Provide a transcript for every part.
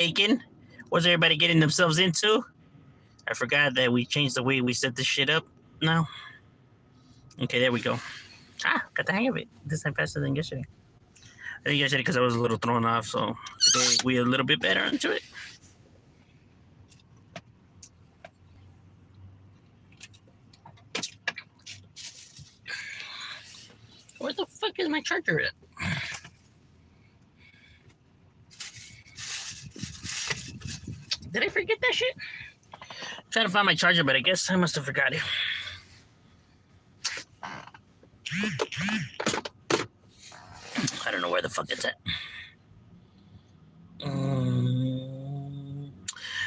bacon. What's everybody getting themselves into? I forgot that we changed the way we set this shit up now. Okay, there we go. Got the hang of it. This time faster than yesterday. I think yesterday because I was a little thrown off, so today we a little bit better into it. Where the fuck is my charger at? Did I forget that shit? I'm trying to find my charger, but I guess I must have forgot it. I don't know where the fuck it's at.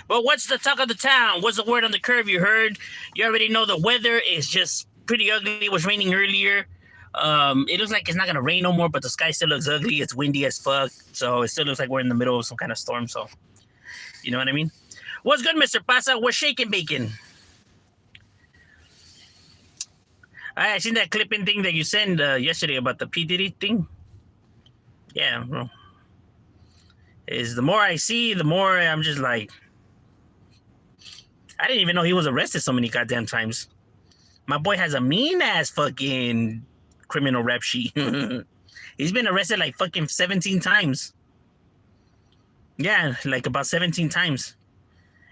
But what's the talk of the town? What's the word on the curve you heard? You already know the weather is just pretty ugly. It was raining earlier. It looks like it's not going to rain no more, but the sky still looks ugly. It's windy as fuck. So it still looks like we're in the middle of some kind of storm. So, you know what I mean? What's good, Mr. Pasa? We're shaking bacon. I seen that clipping thing that you sent yesterday about the P. Diddy thing. Yeah, bro. The more I see, the more I'm just like, I didn't even know he was arrested so many goddamn times. My boy has a mean-ass fucking criminal rap sheet. He's been arrested like fucking 17 times. Yeah, like about 17 times.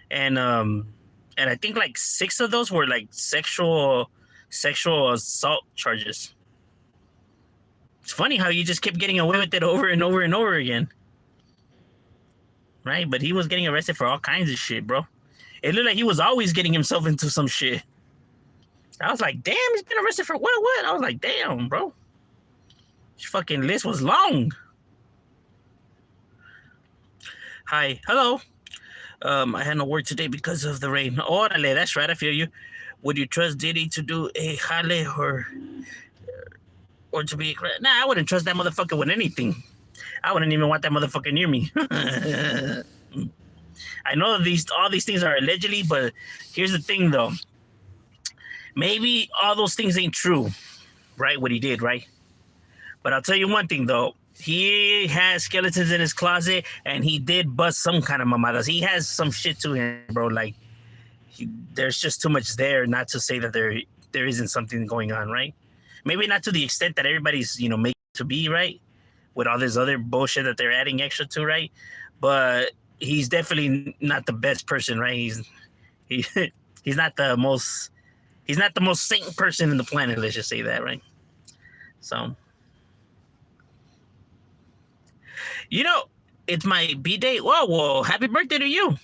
And I think like 6 of those were like sexual assault charges. It's funny how you just kept getting away with it over and over and over again. Right? But he was getting arrested for all kinds of shit, bro. It looked like he was always getting himself into some shit. I was like, damn, he's been arrested for what? I was like, damn, bro. His fucking list was long. Hi. Hello. I had no work today because of the rain. Orale, that's right, I feel you. Would you trust Diddy to do a jale or to be... Nah, I wouldn't trust that motherfucker with anything. I wouldn't even want that motherfucker near me. I know all these things are allegedly, but here's the thing, though. Maybe all those things ain't true, right? What he did, right? But I'll tell you one thing, though. He has skeletons in his closet, and he did bust some kind of mamadas. He has some shit to him, bro. Like, there's just too much there not to say that there isn't something going on, right? Maybe not to the extent that everybody's, making to be, right? With all this other bullshit that they're adding extra to, right? But he's definitely not the best person, right? He's not the most saint person in the planet, let's just say that, right? So, it's my B-day. Whoa, happy birthday to you.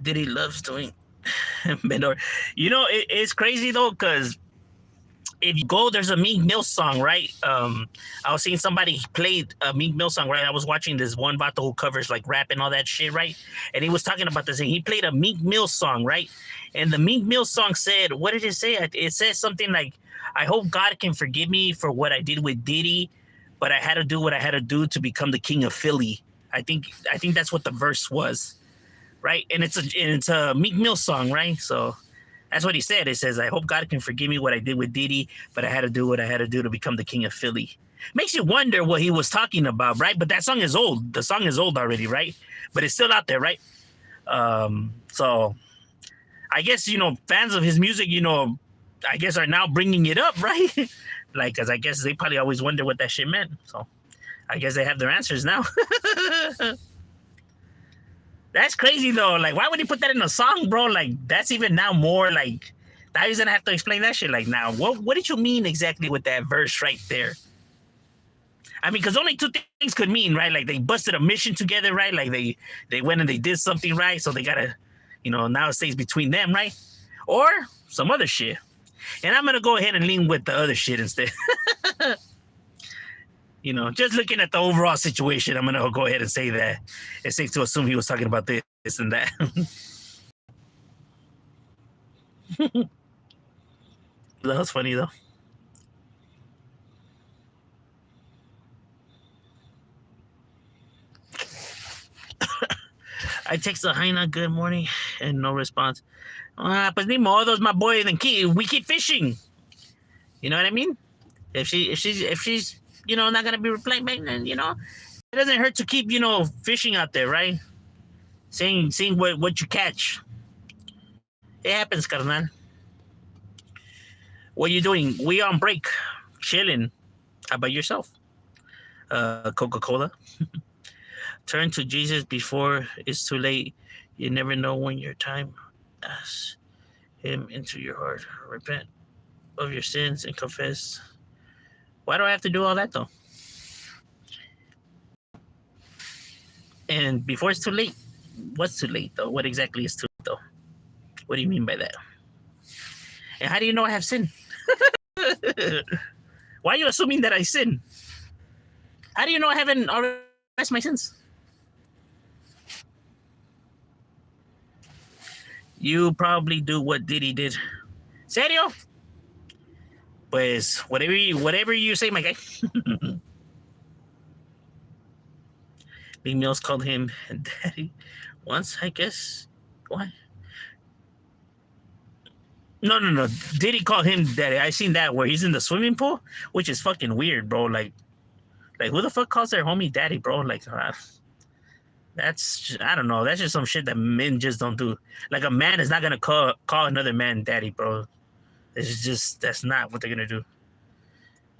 Diddy loves doing Bendor. It's crazy, though, because if you go, there's a Meek Mill song, right? I was seeing somebody played a Meek Mill song, right? I was watching this one vato who covers like rap and all that shit, right? And he was talking about this thing. He played a Meek Mill song, right? And the Meek Mill song said, what did it say? It says something like, I hope God can forgive me for what I did with Diddy, but I had to do what I had to do to become the king of Philly. I think that's what the verse was, right? And it's a Meek Mill song, right? So that's what he said. It says, I hope God can forgive me what I did with Diddy, but I had to do what I had to do to become the king of Philly. Makes you wonder what he was talking about, right? But that song is old. The song is old already, right? But it's still out there, right? So I guess, fans of his music, I guess are now bringing it up, right? Like, because I guess they probably always wonder what that shit meant. So I guess they have their answers now. That's crazy, though. Like, why would he put that in a song, bro? Like, that's even now more, like, now he's going to have to explain that shit. Like, now, what did you mean exactly with that verse right there? I mean, because only two things could mean, right? Like, they busted a mission together, right? Like, they went and they did something, right? So they got to, now it stays between them, right? Or some other shit. And I'm going to go ahead and lean with the other shit instead. Just looking at the overall situation, I'm going to go ahead and say that it's safe to assume he was talking about this and that. That was funny, though. I texted Haina, good morning, and no response. Pues ni modos, my boy, then we keep fishing. You know what I mean? If she's not gonna be replying back, then it doesn't hurt to keep, fishing out there, right? Seeing what you catch. It happens, carnal. What are you doing? We on break, chilling. How about yourself? Coca-Cola. Turn to Jesus before it's too late. You never know when your time. Ask him into your heart. Repent of your sins and confess. Why do I have to do all that though? And before it's too late, what's too late though? What exactly is too late though? What do you mean by that? And how do you know I have sin? Why are you assuming that I sin? How do you know I haven't already my sins? You probably do what Diddy did. ¿Serio? Pues whatever you say, my guy. Big Mills called him daddy once, I guess. Why? No. Diddy call him daddy? I seen that where he's in the swimming pool, which is fucking weird, bro. Like who the fuck calls their homie daddy, bro? Like, that's, I don't know. That's just some shit that men just don't do. Like, a man is not gonna call another man daddy, bro. It's just, that's not what they're gonna do.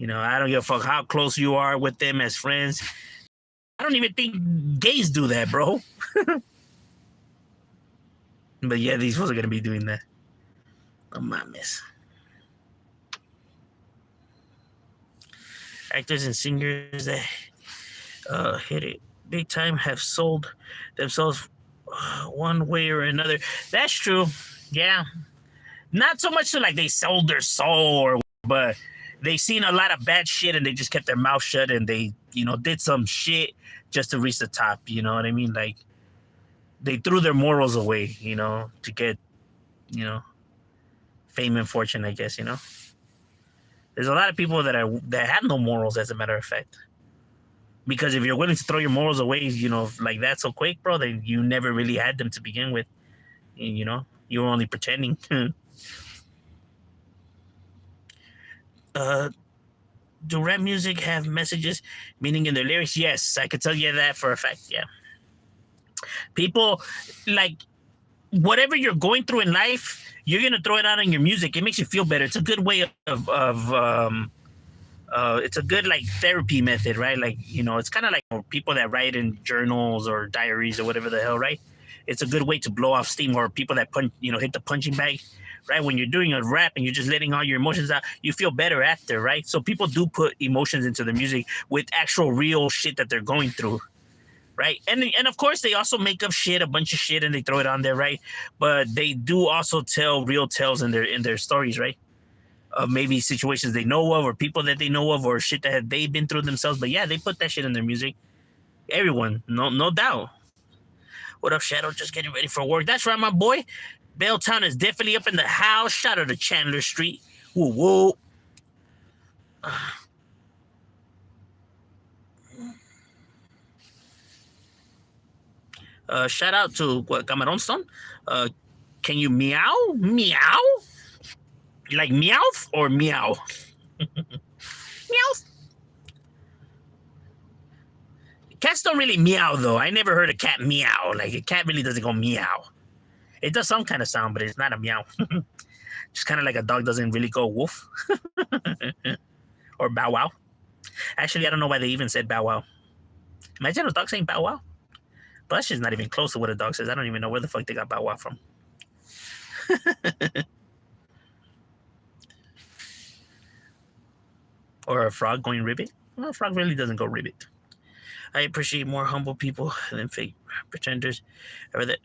I don't give a fuck how close you are with them as friends. I don't even think gays do that, bro. But yeah, these fools are gonna be doing that. Oh, mames. Actors and singers that hit it big time have sold themselves one way or another. That's true. Yeah. Not so much to like they sold their soul, but they seen a lot of bad shit and they just kept their mouth shut and they, did some shit just to reach the top. You know what I mean? Like, they threw their morals away, to get, fame and fortune, I guess, There's a lot of people that have no morals, as a matter of fact. Because if you're willing to throw your morals away, like that so quick, bro, then you never really had them to begin with. You were only pretending. Do rap music have messages, meaning in their lyrics? Yes, I could tell you that for a fact. Yeah. People, like, whatever you're going through in life, you're gonna throw it out in your music. It makes you feel better. It's a good way of it's a good like therapy method, right? Like, it's kind of like people that write in journals or diaries or whatever the hell, right? It's a good way to blow off steam, or people that hit the punching bag, right? When you're doing a rap and you're just letting all your emotions out, you feel better after, right? So people do put emotions into their music with actual real shit that they're going through, right? And of course they also make up shit, a bunch of shit, and they throw it on there, right? But they do also tell real tales in their stories, right? Of maybe situations they know of, or people that they know of, or shit that they've been through themselves. But yeah, they put that shit in their music. Everyone, no doubt. What up, Shadow? Just getting ready for work. That's right, my boy. Belltown is definitely up in the house. Shout out to Chandler Street. Woo woo. Shout out to Cameron Stone. Can you meow? Meow? Like meowth or meow? Meow. Cats don't really meow, though. I never heard a cat meow. Like, a cat really doesn't go meow. It does some kind of sound, but it's not a meow. Just kind of like a dog doesn't really go woof. Or bow wow. Actually, I don't know why they even said bow wow. Imagine a dog saying bow wow. But that's just not even close to what a dog says. I don't even know where the fuck they got bow wow from. Or a frog going ribbit. Well, a frog really doesn't go ribbit. I appreciate more humble people than fake pretenders.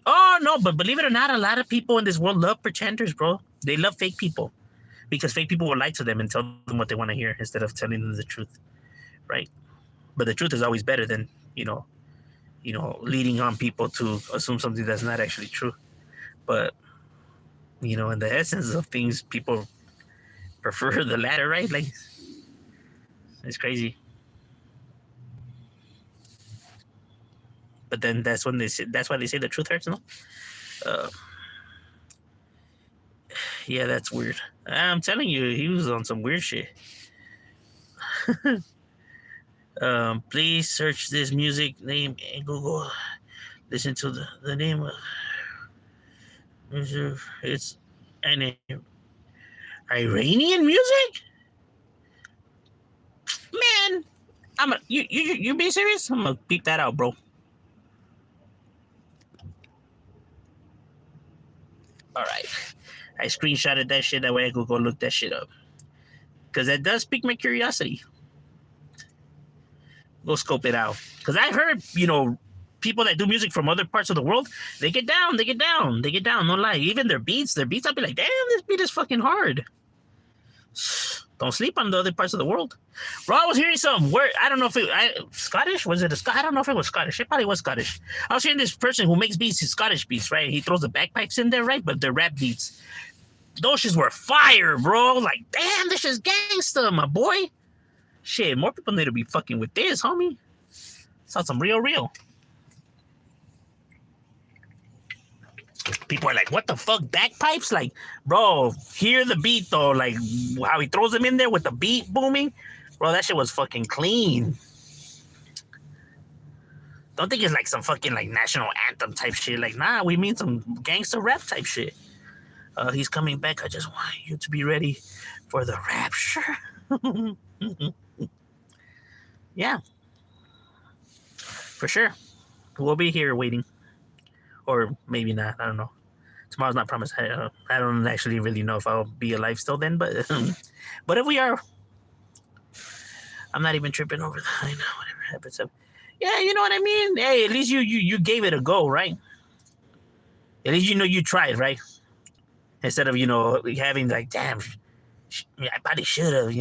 Oh, no, but believe it or not, a lot of people in this world love pretenders, bro. They love fake people because fake people will lie to them and tell them what they want to hear instead of telling them the truth, right? But the truth is always better than, leading on people to assume something that's not actually true. But, in the essence of things, people prefer the latter, right? Like, it's crazy. But then that's why they say the truth hurts, no? Yeah, that's weird. I'm telling you, he was on some weird shit. Please search this music name in Google. Listen to the name of it's an Iranian music. Man, you being serious? I'm gonna beep that out, bro. All right, I screenshotted that shit. That way I could go look that shit up because that does pique my curiosity. Go scope it out because I've heard people that do music from other parts of the world, they get down. No lie. Even their beats, I'll be like, damn, this beat is fucking hard. Don't sleep on the other parts of the world. Bro, I was hearing some word. I don't know if Scottish? Was it I don't know if it was Scottish. It probably was Scottish. I was hearing this person who makes beats, his Scottish beats, right? He throws the bagpipes in there, right? But they're rap beats. Those shits were fire, bro. Like, damn, this is gangsta, my boy. Shit, more people need to be fucking with this, homie. Sounds some real. People are like, what the fuck, bagpipes? Like, bro, hear the beat though. Like, how he throws them in there with the beat booming. Bro, that shit was fucking clean. Don't think it's like some fucking like national anthem type shit. Like, nah, we mean some gangster rap type shit. He's coming back. I just want you to be ready for the rapture. Yeah. For sure. We'll be here waiting. Or maybe not. I don't know. Tomorrow's not promised. I don't actually really know if I'll be alive still then. But if we are, I'm not even tripping over that. I know whatever happens. So, yeah, you know what I mean? Hey, at least you gave it a go, right? At least you tried, right? Instead of having like, damn, I probably should have,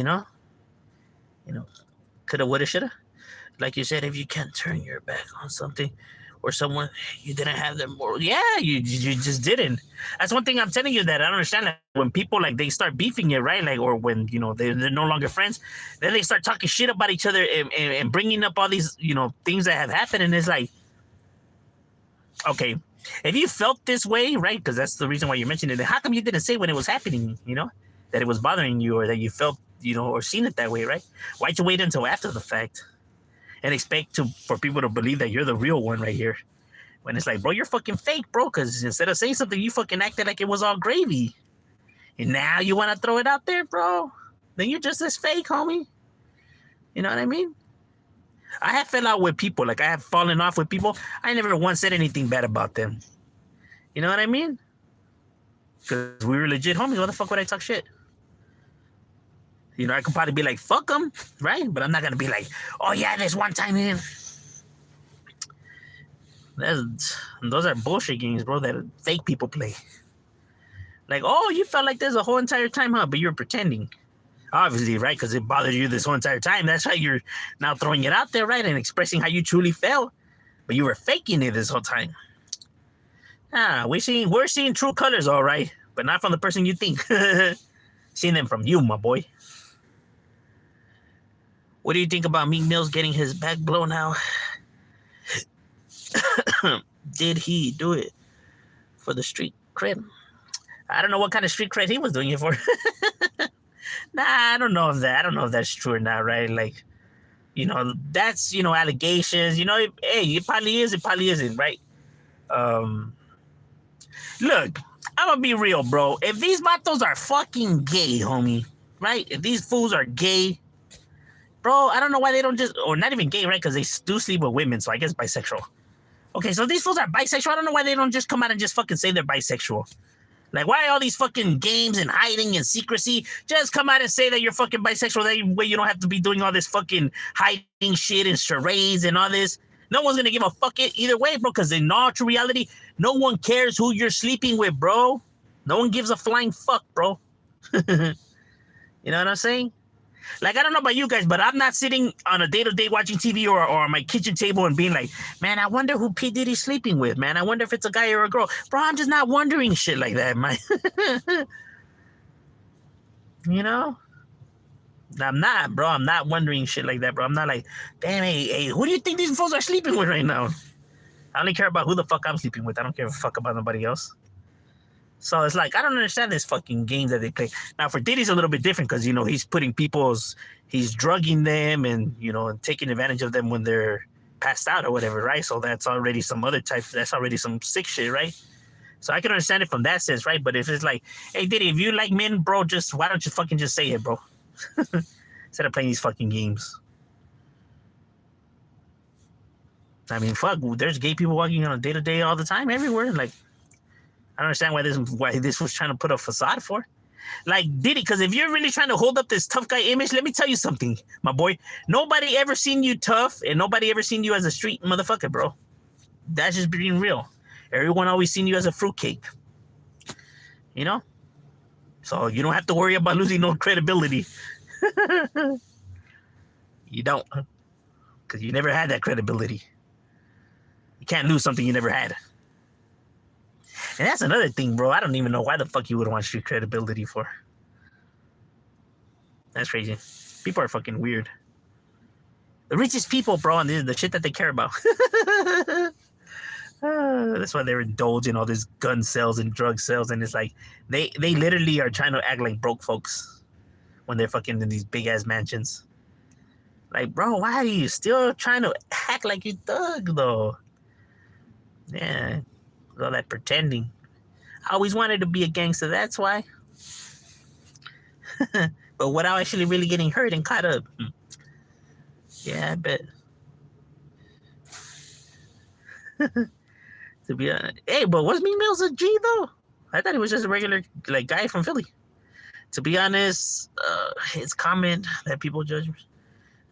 coulda, woulda, shoulda. Like you said, if you can't turn your back on something or someone, you didn't have them. Or yeah, you just didn't. That's one thing I'm telling you that I don't understand. Like, when people like they start beefing it, right? Like, or when they're no longer friends, then they start talking shit about each other and bringing up all these things that have happened, and it's like, okay, if you felt this way, right? Because that's the reason why you mentioned it. How come you didn't say when it was happening? That it was bothering you, or that you felt or seen it that way, right? Why'd you wait until after the fact? And expect for people to believe that you're the real one right here. When it's like, bro, you're fucking fake, bro. Because instead of saying something, you fucking acted like it was all gravy. And now you want to throw it out there, bro? Then you're just as fake, homie. You know what I mean? I have fell out with people. Like, I have fallen off with people. I never once said anything bad about them. You know what I mean? Because we were legit homies. Why the fuck would I talk shit? I could probably be like, fuck them, right? But I'm not going to be like, oh, yeah, there's one time in. Those are bullshit games, bro, that fake people play. Like, oh, you felt like this the whole entire time, huh? But you're pretending. Obviously, right? Because it bothered you this whole entire time. That's why you're now throwing it out there, right? And expressing how you truly felt. But you were faking it this whole time. We're seeing true colors, all right. But not from the person you think. Seeing them from you, my boy. What do you think about Meek Mills getting his back blown out? Did he do it for the street cred? I don't know what kind of street cred he was doing it for. Nah, I don't know if that's true or not, right? Like, that's, allegations. Hey, it probably is, it probably isn't, right? Look, I'm gonna be real, bro. If these vatos are fucking gay, homie, right? If these fools are gay, bro, I don't know why they don't just, or not even gay, right? Because they do sleep with women, so I guess bisexual. Okay, so these fools are bisexual. I don't know why they don't just come out and just fucking say they're bisexual. Like, why all these fucking games and hiding and secrecy? Just come out and say that you're fucking bisexual. That way you don't have to be doing all this fucking hiding shit and charades and all this. No one's gonna give a fuck it either way, bro, because in all true reality, no one cares who you're sleeping with, bro. No one gives a flying fuck, bro. You know what I'm saying? Like, I don't know about you guys, but I'm not sitting on a day-to-day watching TV or on my kitchen table and being like, man, I wonder who P. Diddy's sleeping with, man. I wonder if it's a guy or a girl. Bro, I'm just not wondering shit like that, man. I'm not, bro. I'm not wondering shit like that, bro. I'm not like, damn, hey, who do you think these fools are sleeping with right now? I only care about who the fuck I'm sleeping with. I don't care a fuck about nobody else. So it's like I don't understand this fucking game that they play. Now for Diddy's a little bit different because he's putting he's drugging them and and taking advantage of them when they're passed out or whatever, right? So that's already some other type. That's already some sick shit, right? So I can understand it from that sense, right? But if it's like, hey Diddy, if you like men, bro, just why don't you fucking just say it, bro? Instead of playing these fucking games. I mean, fuck, there's gay people walking on a day to day all the time, everywhere. Like, I don't understand why this was trying to put a facade for. Like Diddy, because if you're really trying to hold up this tough guy image, let me tell you something, my boy. Nobody ever seen you tough, and nobody ever seen you as a street motherfucker, bro. That's just being real. Everyone always seen you as a fruitcake. You know? So you don't have to worry about losing no credibility. You don't. Because you never had that credibility. You can't lose something you never had. And that's another thing, bro. I don't even know why the fuck you would want street credibility for. That's crazy. People are fucking weird. The richest people, bro, and the shit that they care about. That's why they're indulging all this gun sales and drug sales, and it's like they literally are trying to act like broke folks when they're fucking in these big ass mansions. Like, bro, why are you still trying to act like you thug though? Yeah, all that pretending. I always wanted to be a gangster, that's why. But without actually really getting hurt and caught up. Yeah, I bet. To be honest, hey, but was Meek Mill's a G though? I thought he was just a regular like guy from Philly. To be honest, it's common that people judge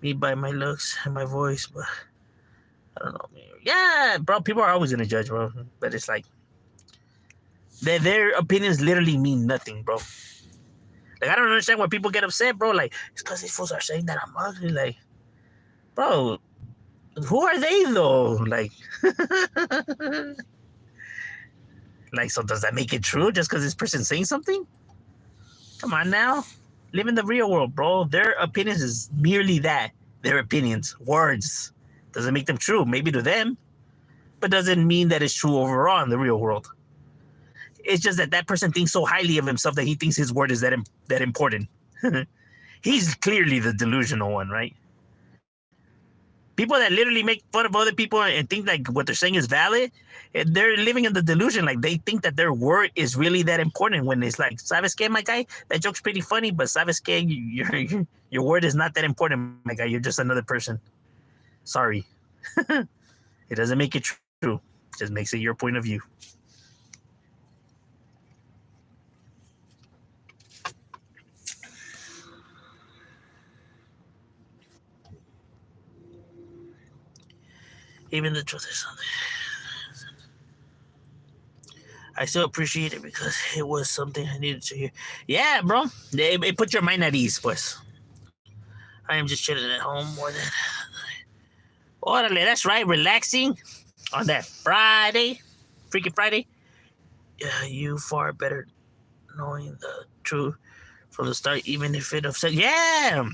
me by my looks and my voice, but I don't know. Yeah, bro, people are always gonna judge, bro. But it's like their opinions literally mean nothing, bro. Like I don't understand why people get upset, bro. Like it's because these fools are saying that I'm ugly. Like, bro, who are they though? Like, like, so does that make it true just because this person's saying something? Come on now, live in the real world, bro. Their opinions is merely that. Their opinions, words. Doesn't make them true. Maybe to them, but doesn't mean that it's true overall in the real world. It's just that person thinks so highly of himself that he thinks his word is that important. He's clearly the delusional one, right? People that literally make fun of other people and think like what they're saying is valid, they're living in the delusion. Like they think that their word is really that important when it's like, ¿sabes qué, my guy? That joke's pretty funny, but ¿sabes qué? Your word is not that important, my guy. You're just another person. Sorry. It doesn't make it true. It just makes it your point of view. Even the truth is something. I still appreciate it because it was something I needed to hear. Yeah, bro. It put your mind at ease, pues. I am just chilling at home more than... Orale, that's right. Relaxing on that Friday. Freaking Friday. Yeah, you far better knowing the truth from the start, even if it upsets... Yeah!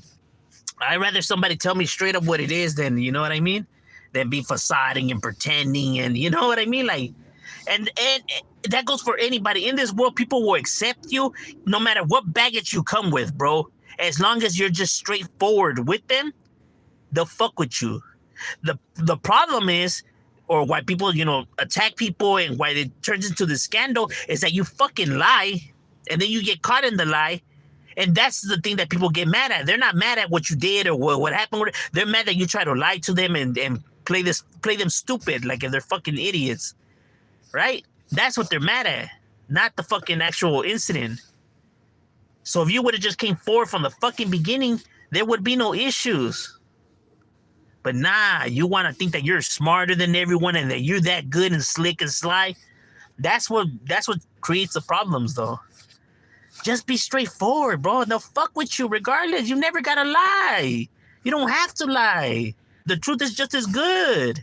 I'd rather somebody tell me straight up what it is than, you know what I mean? Than be facading and pretending and, you know what I mean? Like... And that goes for anybody. In this world, people will accept you no matter what baggage you come with, bro. As long as you're just straightforward with them, they'll fuck with you. The problem is, or why people, attack people and why it turns into the scandal is that you fucking lie and then you get caught in the lie. And that's the thing that people get mad at. They're not mad at what you did or what happened. They're mad that you try to lie to them and play them stupid like if they're fucking idiots. Right? That's what they're mad at, not the fucking actual incident. So if you would have just came forward from the fucking beginning, there would be no issues. But nah, you want to think that you're smarter than everyone and that you're that good and slick and sly. That's what creates the problems, though. Just be straightforward, bro. They'll fuck with you regardless. You never gotta lie. You don't have to lie. The truth is just as good.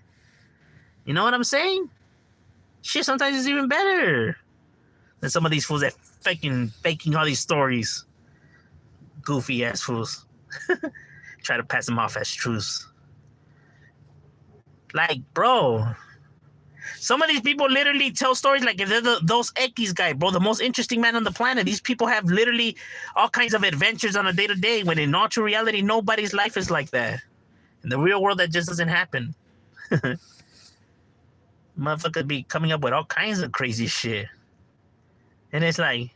You know what I'm saying? Shit, sometimes it's even better than some of these fools that faking all these stories. Goofy ass fools. Try to pass them off as truths. Like, bro, Some of these people literally tell stories like if they're those Ekis guy, bro, the most interesting man on the planet. These people have literally all kinds of adventures on a day to day. When in all true reality, nobody's life is like that. In the real world, that just doesn't happen. Motherfucker be coming up with all kinds of crazy shit, and it's like,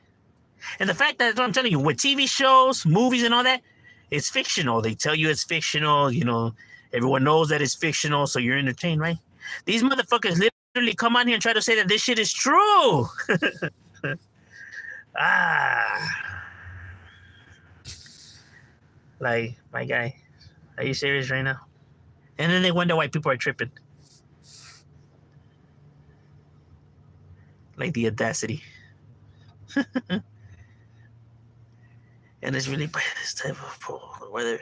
and the fact that I'm telling you, with TV shows, movies, and all that, it's fictional. They tell you it's fictional. You know, everyone knows that it's fictional, so you're entertained, right? These motherfuckers literally come on here and try to say that this shit is true. Ah, like, my guy, are you serious right now? And then they wonder why people are tripping. Like the audacity. And it's really by this type of polar weather.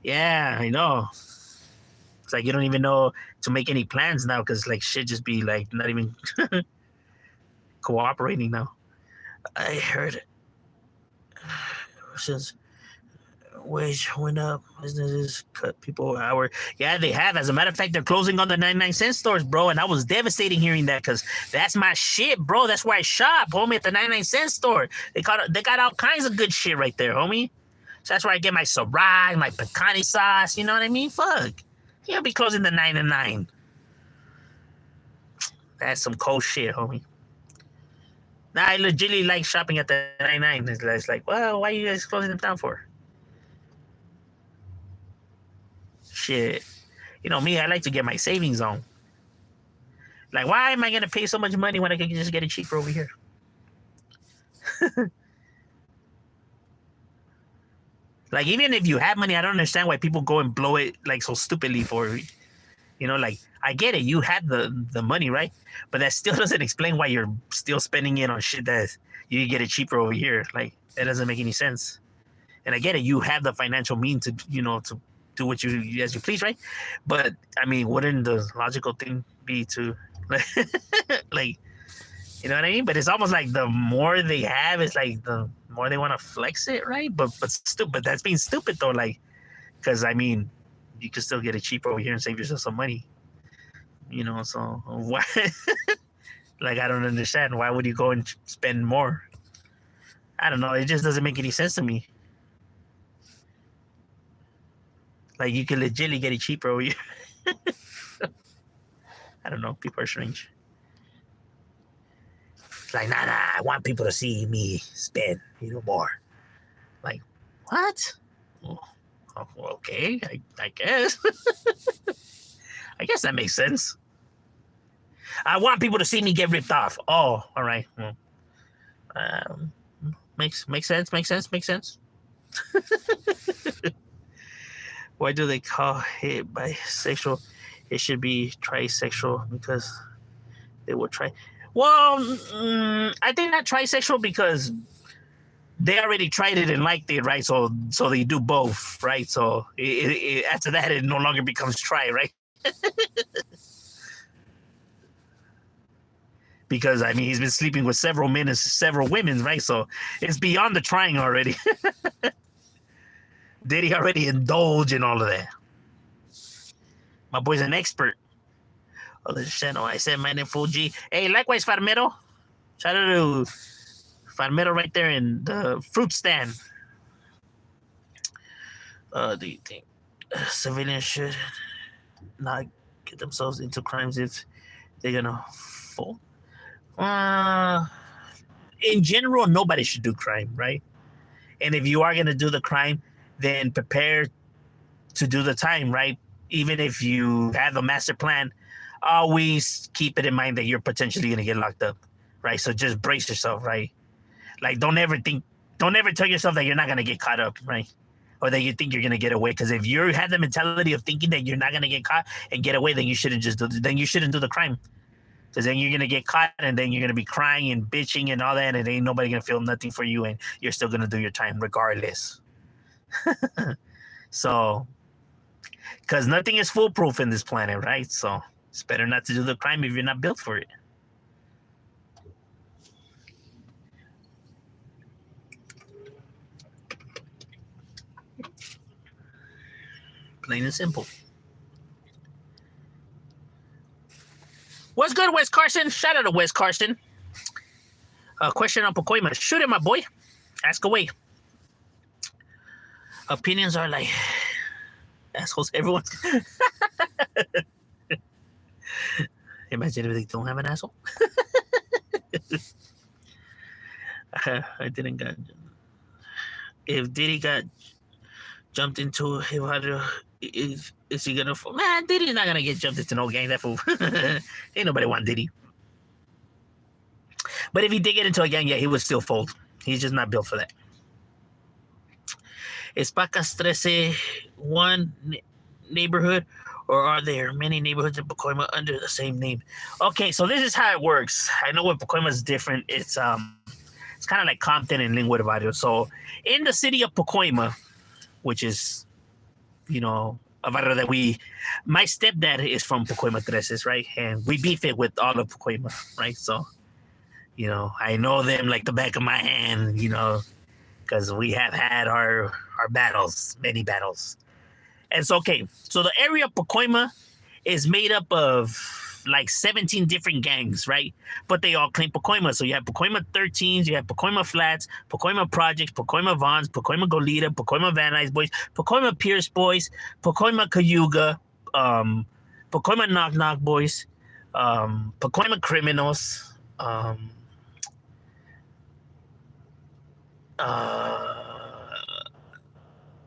Yeah, I know. It's like you don't even know to make any plans now because like shit just be like not even cooperating now. I heard since wage went up, businesses cut people hour. Yeah, they have. As a matter of fact, they're closing on the 99-cent stores, bro. And I was devastating hearing that because that's my shit, bro. That's where I shop, homie, at the 99-cent store. They got all kinds of good shit right there, homie. So that's where I get my Sarai, my pecani sauce. You know what I mean? Fuck. You'll be closing the 99. That's some cold shit, homie. Nah, I legitimately like shopping at the 99. It's like, well, why are you guys closing them down for? Shit. You know me, I like to get my savings on. Like, why am I going to pay so much money when I can just get it cheaper over here? Like, even if you have money, I don't understand why people go and blow it, like, so stupidly for, you know, like, I get it. You had the money, right? But that still doesn't explain why you're still spending it on shit that you can get it cheaper over here. Like, that doesn't make any sense. And I get it. You have the financial means to, you know, to do what you as you please, right? But, I mean, wouldn't the logical thing be to, like, you know what I mean? But it's almost like the more they have, it's like the more they want to flex it, right? But stupid. That's being stupid though, like, because I mean, you can still get it cheaper over here and save yourself some money. You know, so why? Like, I don't understand. Why would you go and spend more? I don't know. It just doesn't make any sense to me. Like, you can legitimately get it cheaper over here. I don't know. People are strange. Like, nah, I want people to see me spend, you know, more. Like, what? Oh, okay, I guess. I guess that makes sense. I want people to see me get ripped off. Oh, all right. Well, makes sense. Makes sense. Why do they call it bisexual? It should be trisexual because they will try. Well, I think not trisexual because they already tried it and liked it, right? So they do both, right? So after that, it no longer becomes tri, right? Because I mean, he's been sleeping with several men and several women, right? So it's beyond the trying already. Did he already indulge in all of that? My boy's an expert. Oh, the channel. I said, man, in full G. Hey, likewise, Farmero. Shout out to Farmero right there in the fruit stand. Do you think civilians should not get themselves into crimes if they're gonna fall? In general, nobody should do crime, right? And if you are gonna do the crime, then prepare to do the time, right? Even if you have a master plan, always keep it in mind that you're potentially gonna get locked up, right? So just brace yourself, right? Like, don't ever tell yourself that you're not gonna get caught up, right? Or that you think you're gonna get away. Because if you have the mentality of thinking that you're not gonna get caught and get away, then you shouldn't do the crime. Because then you're gonna get caught and then you're gonna be crying and bitching and all that, and ain't nobody gonna feel nothing for you, and you're still gonna do your time regardless. So, because nothing is foolproof in this planet, right? So it's better not to do the crime if you're not built for it. Plain and simple. What's good, Wes Carson? Shout out to Wes Carson. Question on Pacoima. Shoot it, my boy. Ask away. Opinions are like assholes. Everyone's. Imagine if they don't have an asshole. I didn't get. If Diddy got jumped into, is he gonna? Man, Diddy's not gonna get jumped into no gang. That fool. Ain't nobody want Diddy. But if he did get into a gang, yeah, he would still fold. He's just not built for that. Is Pacas 13 one neighborhood, or are there many neighborhoods in Pacoima under the same name? Okay, so this is how it works. I know what Pacoima is different. It's kind of like Compton and Linwood Barrio. So in the city of Pacoima, which is, you know, a barrio that my stepdad is from Pacoima Treces, right? And we beef it with all of Pacoima, right? So, you know, I know them like the back of my hand, you know, because we have had our battles, many battles. And so, okay, so the area of Pacoima is made up of like 17 different gangs, right? But they all claim Pacoima. So you have Pacoima 13s, you have Pacoima Flats, Pacoima Projects, Pacoima Vons, Pacoima Goleta, Pacoima Van Nuys Boys, Pacoima Pierce Boys, Pacoima Cayuga, Pacoima Knock Knock Boys, Pacoima Criminals,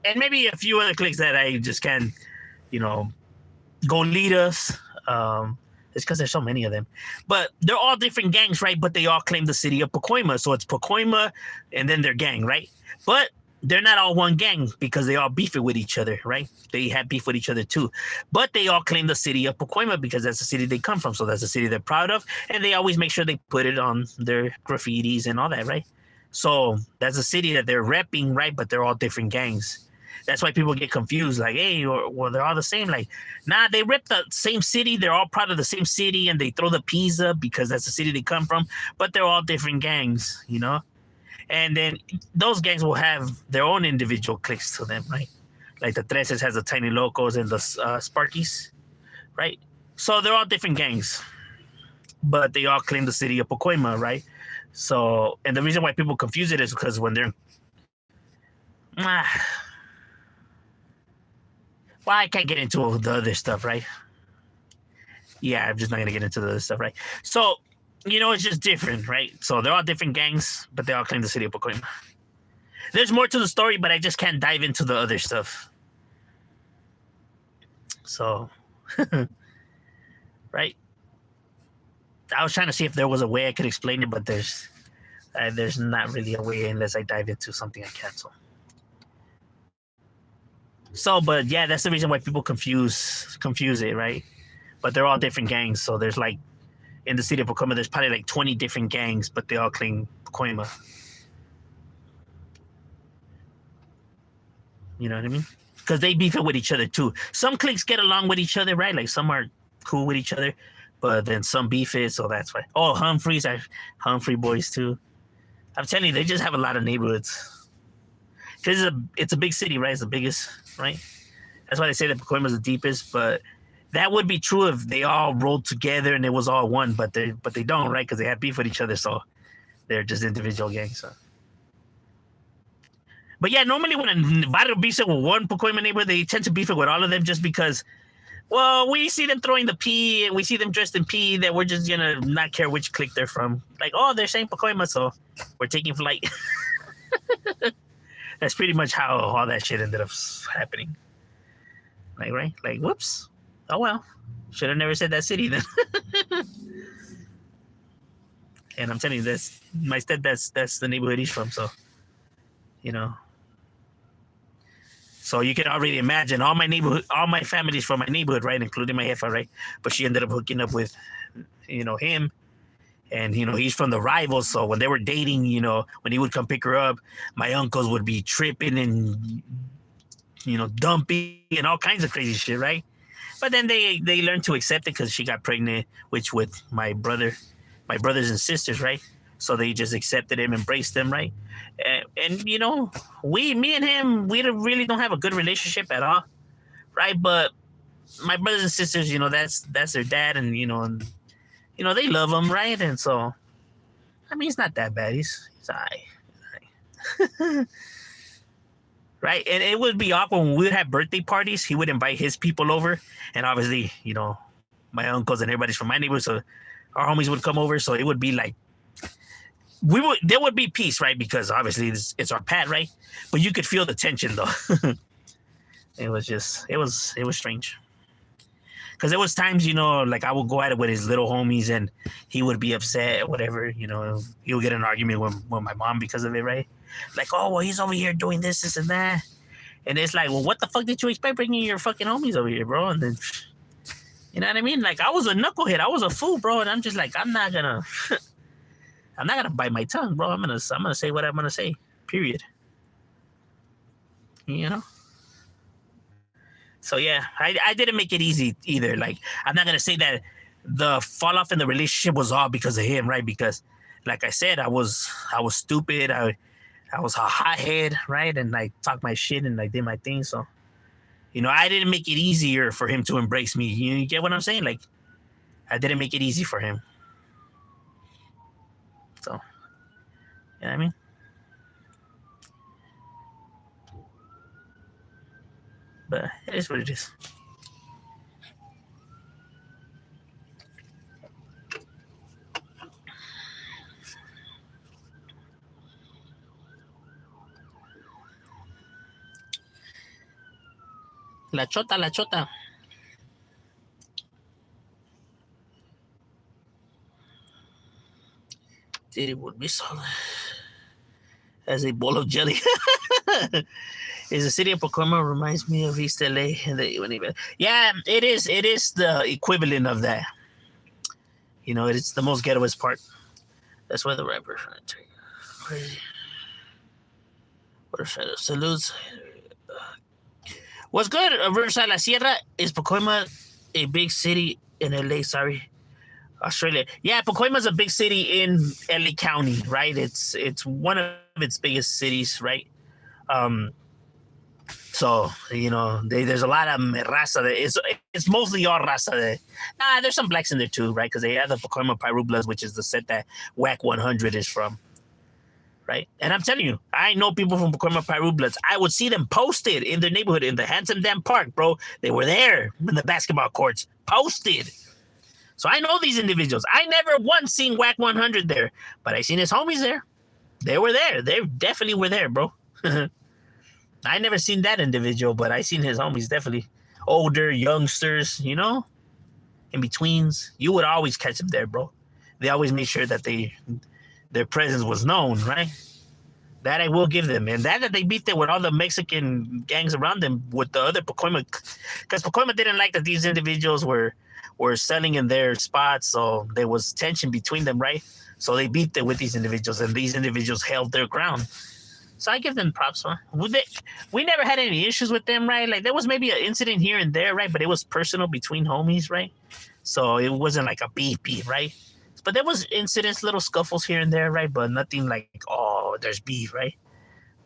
and maybe a few other cliques that I just can't, you know, Goletas. It's because there's so many of them. But they're all different gangs, right? But they all claim the city of Pacoima. So it's Pacoima and then their gang, right? But they're not all one gang because they all beef it with each other, right? They have beef with each other too. But they all claim the city of Pacoima because that's the city they come from. So that's the city they're proud of. And they always make sure they put it on their graffitis and all that, right? So that's a city that they're repping, right? But they're all different gangs. That's why people get confused, like, hey, well, they're all the same. Like, nah, they rip the same city. They're all part of the same city, and they throw the pizza because that's the city they come from. But they're all different gangs, you know? And then those gangs will have their own individual cliques to them, right? Like the Treces has the Tiny Locos and the Sparkies, right? So they're all different gangs. But they all claim the city of Pacoima, right? So, and the reason why people confuse it is because when they're... Well, I can't get into the other stuff, right? Yeah, I'm just not going to get into the other stuff, right? So, you know, it's just different, right? So they're all different gangs, but they all claim the city of Pacoima. There's more to the story, but I just can't dive into the other stuff. So, right? I was trying to see if there was a way I could explain it, but there's not really a way unless I dive into something I can't. So, but yeah, that's the reason why people confuse it, right? But they're all different gangs. So there's like, in the city of Pacoima, there's probably like 20 different gangs, but they all claim Pacoima. You know what I mean? Because they beef it with each other too. Some cliques get along with each other, right? Like some are cool with each other, but then some beef it, so that's why. Oh, Humphreys are Humphrey boys too. I'm telling you, they just have a lot of neighborhoods. Because it's a big city, right? It's the biggest, right? That's why they say that Pacoima is the deepest. But that would be true if they all rolled together and it was all one. But they don't, right? Because they have beef with each other, so they're just individual gangs. So. But yeah, normally when a barrio beefs it with one Pacoima neighbor, they tend to beef it with all of them just because, well, we see them throwing the pee and we see them dressed in pee, that we're just gonna not care which clique they're from. Like, oh, they're saying Pacoima, so we're taking flight. That's pretty much how all that shit ended up happening. Like, right? Like, whoops. Oh, well. Should have never said that city then. And I'm telling you, that's the neighborhood he's from, so, you know. So you can already imagine all my family's from my neighborhood, right? Including my jefa, right? But she ended up hooking up with, you know, him. And, you know, he's from the rivals. So when they were dating, you know, when he would come pick her up, my uncles would be tripping and, you know, dumping and all kinds of crazy shit, right? But then they learned to accept it because she got pregnant, which with my brothers and sisters, right? So they just accepted him, embraced them, right? And you know, me and him, we really don't have a good relationship at all, right? But my brothers and sisters, you know, that's their dad, and, you know, and you know, they love him, right? And so, I mean, he's not that bad. He's all right. Right? And it would be awkward when we would have birthday parties. He would invite his people over, and obviously, you know, my uncles and everybody's from my neighborhood, so our homies would come over. So it would be like there would be peace, right? Because obviously it's our Pat, right? But you could feel the tension though. It was strange. Because there was times, you know, like I would go at it with his little homies, and he would be upset, whatever. You know, he would get in an argument with my mom because of it, right? Like, oh, well, he's over here doing this, and that, and it's like, well, what the fuck did you expect bringing your fucking homies over here, bro? And then, you know what I mean? Like, I was a knucklehead, I was a fool, bro, and I'm just like, I'm not gonna bite my tongue, bro. I'm gonna say what I'm gonna say, period. You know. So yeah, I didn't make it easy either. Like, I'm not gonna say that the fall off in the relationship was all because of him, right? Because, like I said, I was stupid. I was a hothead, right? And I talked my shit and I did my thing. So, you know, I didn't make it easier for him to embrace me. You get what I'm saying? Like, I didn't make it easy for him. So, you know what I mean? But it is what it is. La chota, la chota. It would be solid as a bowl of jelly. Is the city of Pacoima reminds me of East LA and yeah, it is. It is the equivalent of that. You know, it's the most ghettoest part. That's where the rapper crazy. What a shadow. Salutes. What's good? Riverside La Sierra is Pacoima a big city in LA? Sorry. Australia. Yeah, Pacoima is a big city in LA County, right? It's one of its biggest cities, right? So, you know, there's a lot of raza there. It's mostly all raza there. Nah, there's some blacks in there too, right? Because they have the Pacoima Piru Bloods, which is the set that Whack 100 is from, right? And I'm telling you, I know people from Pacoima Piru Bloods. I would see them posted in their neighborhood in the Handsome Dam Park, bro. They were there in the basketball courts, posted. So I know these individuals. I never once seen Whack 100 there, but I seen his homies there. They were there. They definitely were there, bro. I never seen that individual, but I seen his homies, definitely. Older, youngsters, you know? In betweens. You would always catch them there, bro. They always made sure that their presence was known, right? That I will give them. And that they beat them with all the Mexican gangs around them with the other Pacoima. Because Pacoima didn't like that these individuals were selling in their spots, so there was tension between them, right? So they beat them with these individuals, and these individuals held their ground. So I give them props, man. We never had any issues with them, right? Like, there was maybe an incident here and there, right? But it was personal between homies, right? So it wasn't like a beef, right? But there was incidents, little scuffles here and there, right? But nothing like, oh, there's beef, right?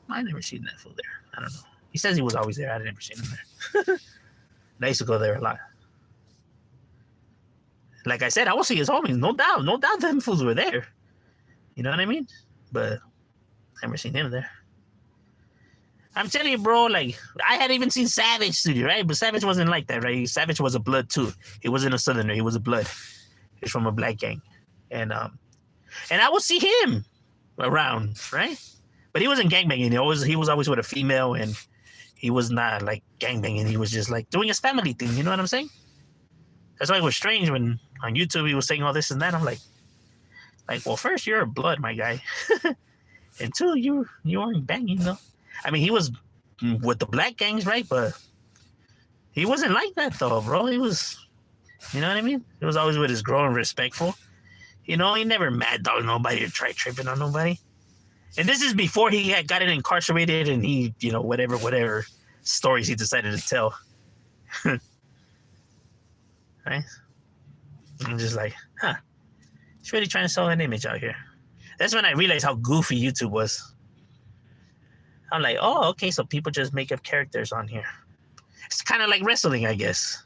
I never seen that fool there. I don't know. He says he was always there. I never seen him there. I used to go there a lot. Like I said, I will see his homies. No doubt them fools were there. You know what I mean? But I never seen him there. I'm telling you, bro, like, I had even seen Savage too, right? But Savage wasn't like that, right? Savage was a blood too. He wasn't a Southerner. He was a blood. He's from a black gang. And I would see him around, right? But he wasn't gangbanging. He was always with a female, and he was not like gangbanging. He was just like doing his family thing. You know what I'm saying? That's why it was strange when on YouTube he was saying all this and that. I'm like, well, first, you're a blood, my guy. And two, you aren't banging, though. I mean, he was with the black gangs, right? But he wasn't like that, though, bro. He was, you know what I mean? He was always with his girl and respectful. You know, he never mad dog nobody or tried tripping on nobody. And this is before he had gotten incarcerated and he, you know, whatever stories he decided to tell. Right? I'm just like, huh. He's really trying to sell an image out here. That's when I realized how goofy YouTube was. I'm like, oh, okay, so people just make up characters on here. It's kind of like wrestling, I guess.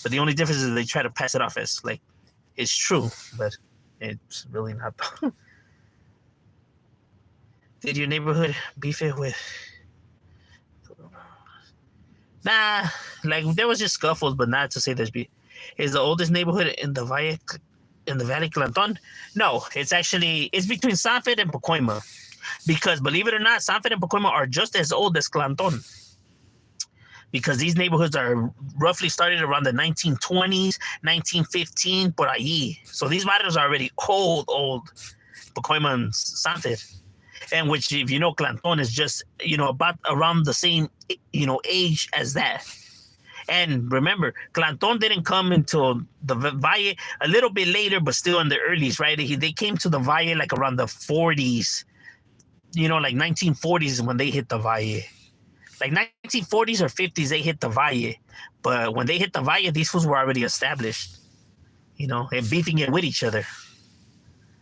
But the only difference is they try to pass it off as, like, It's true, but it's really not. Did your neighborhood beef it with? Nah, like there was just scuffles, but not to say there's beef. Is the oldest neighborhood in the Valley Clanton? No, it's between Sanford and Pacoima. Because believe it or not, Sanford and Pacoima are just as old as Clanton. Because these neighborhoods are roughly started around the 1920s, 1915, por ahí. So these barrios are already old, Pacoima and Sanford. And which, if you know, Clanton is just, about around the same, age as that. And remember, Clanton didn't come until the Valle a little bit later, but still in the earlies, right? They came to the Valle like around the 40s, like 1940s when they hit the Valle. Like 1940s or 50s, they hit the Valle. But when they hit the Valle, these fools were already established, and beefing it with each other.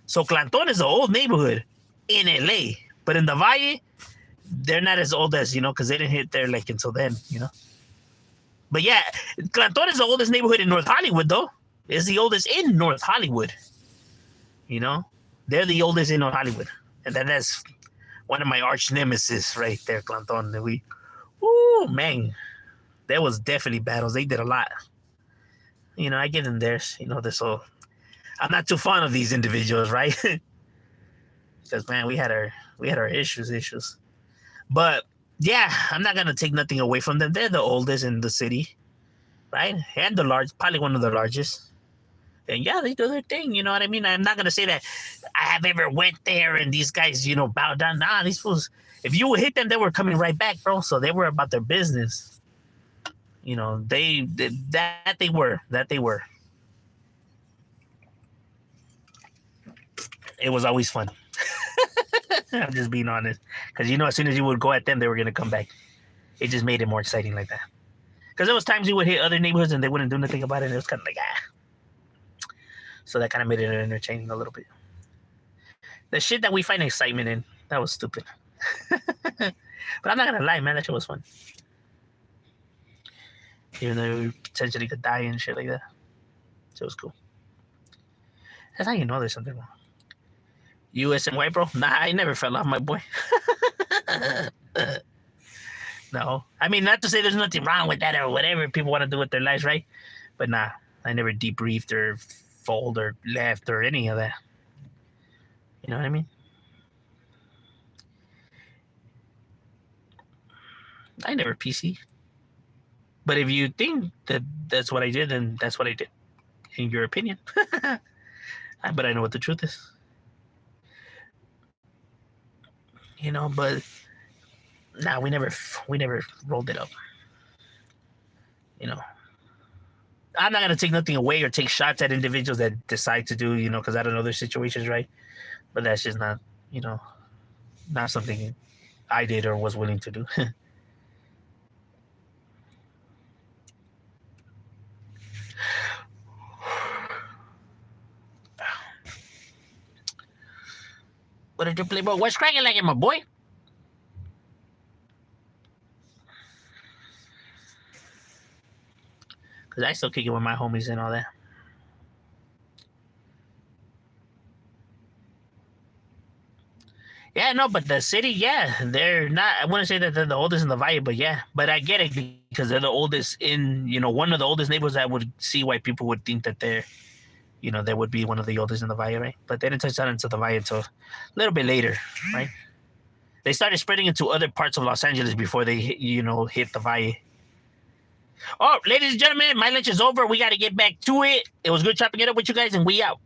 So Clanton is an old neighborhood in LA, but in the Valle, they're not as old as, because they didn't hit there like until then, But yeah, Clanton is the oldest neighborhood in North Hollywood, though. It's the oldest in North Hollywood. They're the oldest in North Hollywood. And that's one of my arch nemesis right there, Clanton. Man, there was definitely battles. They did a lot. I give them theirs. This whole. I'm not too fond of these individuals, right? Because man, we had our issues. But yeah, I'm not gonna take nothing away from them. They're the oldest in the city, right? And probably one of the largest. And yeah, they do their thing. You know what I mean? I'm not gonna say that I have ever went there and these guys, bow down. Nah, these fools. If you would hit them, they were coming right back, bro. So they were about their business. They were. It was always fun. I'm just being honest. Because, as soon as you would go at them, they were going to come back. It just made it more exciting like that. Because there was times you would hit other neighborhoods and they wouldn't do nothing about it. And it was kind of like, So that kind of made it entertaining a little bit. The shit that we find excitement in, that was stupid. But I'm not going to lie, man. That shit was fun. Even though we potentially could die and shit like that. So it was cool. That's how you know there's something wrong. US and white, bro? Nah, I never fell off, my boy. No. I mean, not to say there's nothing wrong with that or whatever people want to do with their lives, right? But nah, I never debriefed or fold or left or any of that. You know what I mean? I never PC. But if you think that that's what I did, then that's what I did. In your opinion. But I know what the truth is. But nah, we never rolled it up. I'm not gonna take nothing away or take shots at individuals that decide to do, because I don't know their situations, right? But that's just not, not something I did or was willing to do. What did you play, bro? What's cracking like it, my boy? Because I still kick it with my homies and all that. Yeah, no, but the city, yeah, they're not. I wouldn't say that they're the oldest in the Valle, but yeah, but I get it because they're the oldest in, one of the oldest neighborhoods. I would see why people would think that they're, they would be one of the oldest in the Valle, right? But they didn't touch that into the Valle until a little bit later, right? They started spreading into other parts of Los Angeles before they, hit the Valle. Oh, ladies and gentlemen, my lunch is over. We got to get back to it. It was good chopping it up with you guys, and we out.